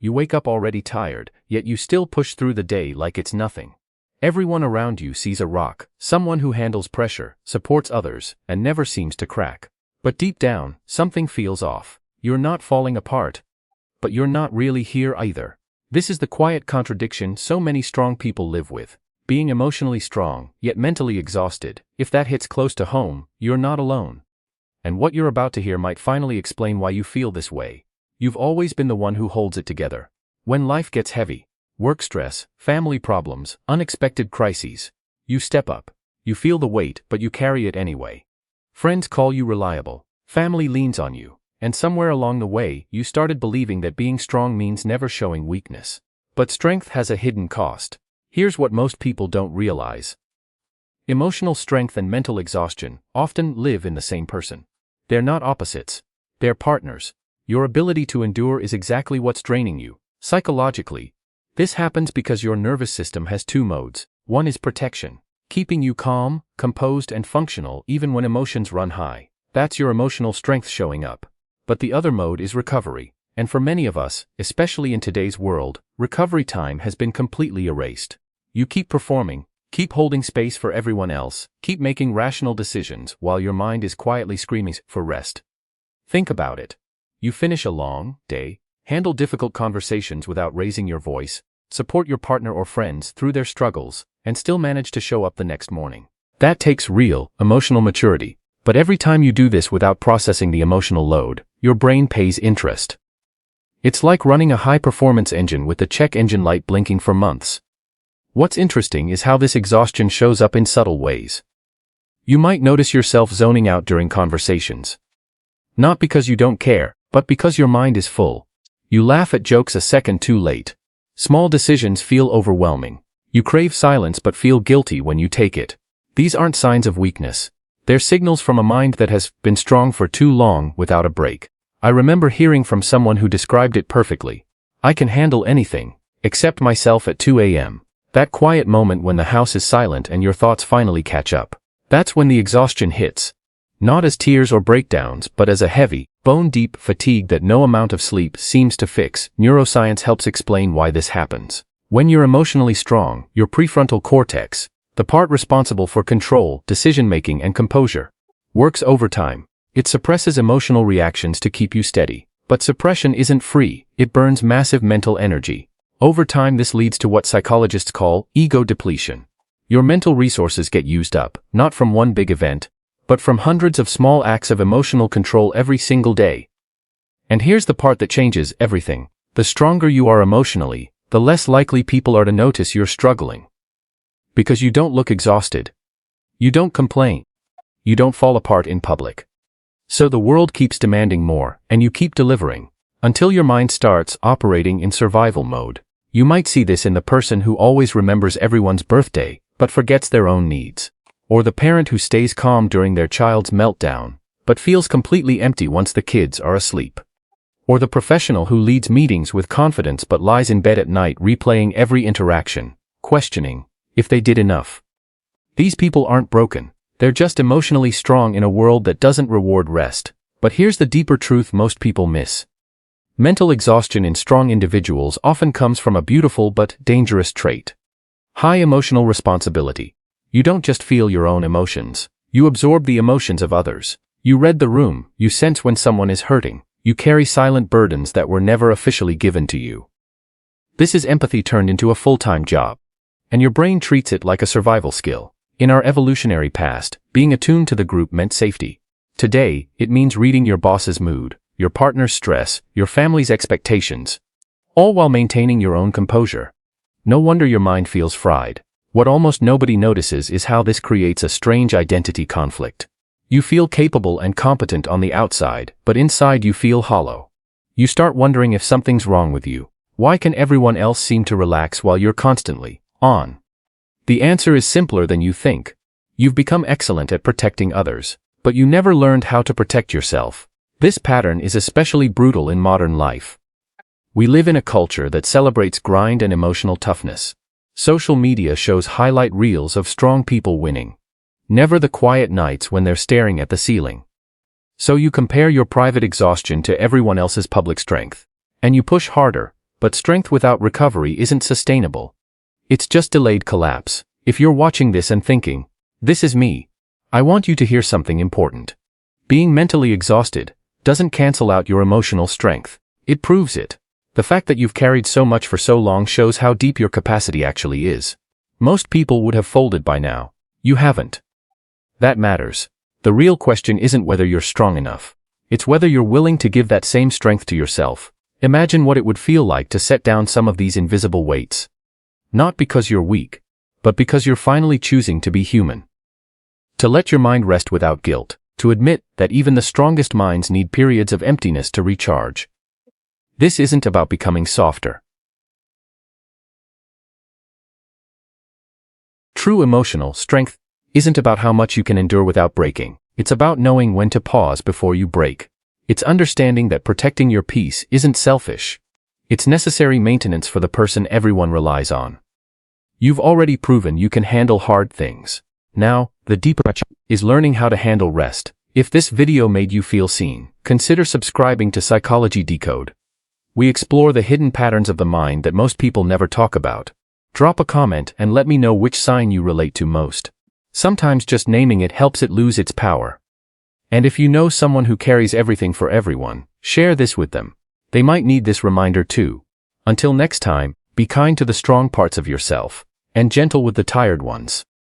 You wake up already tired, yet you still push through the day like it's nothing. Everyone around you sees a rock, someone who handles pressure, supports others, and never seems to crack. But deep down, something feels off. You're not falling apart, but you're not really here either. This is the quiet contradiction so many strong people live with. Being emotionally strong, yet mentally exhausted. If that hits close to home, you're not alone. And what you're about to hear might finally explain why you feel this way. You've always been the one who holds it together. When life gets heavy, work stress, family problems, unexpected crises, you step up. You feel the weight, but you carry it anyway. Friends call you reliable. Family leans on you. And somewhere along the way, you started believing that being strong means never showing weakness. But strength has a hidden cost. Here's what most people don't realize. Emotional strength and mental exhaustion often live in the same person. They're not opposites. They're partners. Your ability to endure is exactly what's draining you. Psychologically, this happens because your nervous system has two modes. One is protection, keeping you calm, composed, and functional even when emotions run high. That's your emotional strength showing up. But the other mode is recovery. And for many of us, especially in today's world, recovery time has been completely erased. You keep performing, keep holding space for everyone else, keep making rational decisions while your mind is quietly screaming for rest. Think about it. You finish a long day, handle difficult conversations without raising your voice, support your partner or friends through their struggles, and still manage to show up the next morning. That takes real, emotional maturity. But every time you do this without processing the emotional load, your brain pays interest. It's like running a high-performance engine with the check engine light blinking for months. What's interesting is how this exhaustion shows up in subtle ways. You might notice yourself zoning out during conversations. Not because you don't care, but because your mind is full. You laugh at jokes a second too late. Small decisions feel overwhelming. You crave silence but feel guilty when you take it. These aren't signs of weakness. They're signals from a mind that has been strong for too long without a break. I remember hearing from someone who described it perfectly. I can handle anything, except myself at 2 a.m. That quiet moment when the house is silent and your thoughts finally catch up. That's when the exhaustion hits. Not as tears or breakdowns, but as a heavy, bone-deep fatigue that no amount of sleep seems to fix. Neuroscience helps explain why this happens. When you're emotionally strong, your prefrontal cortex, the part responsible for control, decision-making, and composure, works overtime. It suppresses emotional reactions to keep you steady. But suppression isn't free. It burns massive mental energy. Over time, this leads to what psychologists call ego depletion. Your mental resources get used up, not from one big event, but from hundreds of small acts of emotional control every single day. And here's the part that changes everything. The stronger you are emotionally, the less likely people are to notice you're struggling. Because you don't look exhausted. You don't complain. You don't fall apart in public. So the world keeps demanding more, and you keep delivering, until your mind starts operating in survival mode. You might see this in the person who always remembers everyone's birthday, but forgets their own needs. Or the parent who stays calm during their child's meltdown, but feels completely empty once the kids are asleep. Or the professional who leads meetings with confidence but lies in bed at night replaying every interaction, questioning if they did enough. These people aren't broken. They're just emotionally strong in a world that doesn't reward rest. But here's the deeper truth most people miss. Mental exhaustion in strong individuals often comes from a beautiful but dangerous trait. High emotional responsibility. You don't just feel your own emotions. You absorb the emotions of others. You read the room. You sense when someone is hurting. You carry silent burdens that were never officially given to you. This is empathy turned into a full-time job. And your brain treats it like a survival skill. In our evolutionary past, being attuned to the group meant safety. Today, it means reading your boss's mood, your partner's stress, your family's expectations, all while maintaining your own composure. No wonder your mind feels fried. What almost nobody notices is how this creates a strange identity conflict. You feel capable and competent on the outside, but inside you feel hollow. You start wondering if something's wrong with you. Why can everyone else seem to relax while you're constantly on? The answer is simpler than you think. You've become excellent at protecting others, but you never learned how to protect yourself. This pattern is especially brutal in modern life. We live in a culture that celebrates grind and emotional toughness. Social media shows highlight reels of strong people winning. Never the quiet nights when they're staring at the ceiling. So you compare your private exhaustion to everyone else's public strength. And you push harder, But strength without recovery isn't sustainable. It's just delayed collapse. If you're watching this and thinking, "This is me," I want you to hear something important. Being mentally exhausted doesn't cancel out your emotional strength. It proves it. The fact that you've carried so much for so long shows how deep your capacity actually is. Most people would have folded by now. You haven't. That matters. The real question isn't whether you're strong enough. It's whether you're willing to give that same strength to yourself. Imagine what it would feel like to set down some of these invisible weights. Not because you're weak, but because you're finally choosing to be human. To let your mind rest without guilt. To admit that even the strongest minds need periods of emptiness to recharge. This isn't about becoming softer. True emotional strength isn't about how much you can endure without breaking. It's about knowing when to pause before you break. It's understanding that protecting your peace isn't selfish. It's necessary maintenance for the person everyone relies on. You've already proven you can handle hard things. Now, the deeper is learning how to handle rest. If this video made you feel seen, consider subscribing to Psychology Decode. We explore the hidden patterns of the mind that most people never talk about. Drop a comment and let me know which sign you relate to most. Sometimes just naming it helps it lose its power. And if you know someone who carries everything for everyone, share this with them. They might need this reminder too. Until next time, be kind to the strong parts of yourself, and gentle with the tired ones.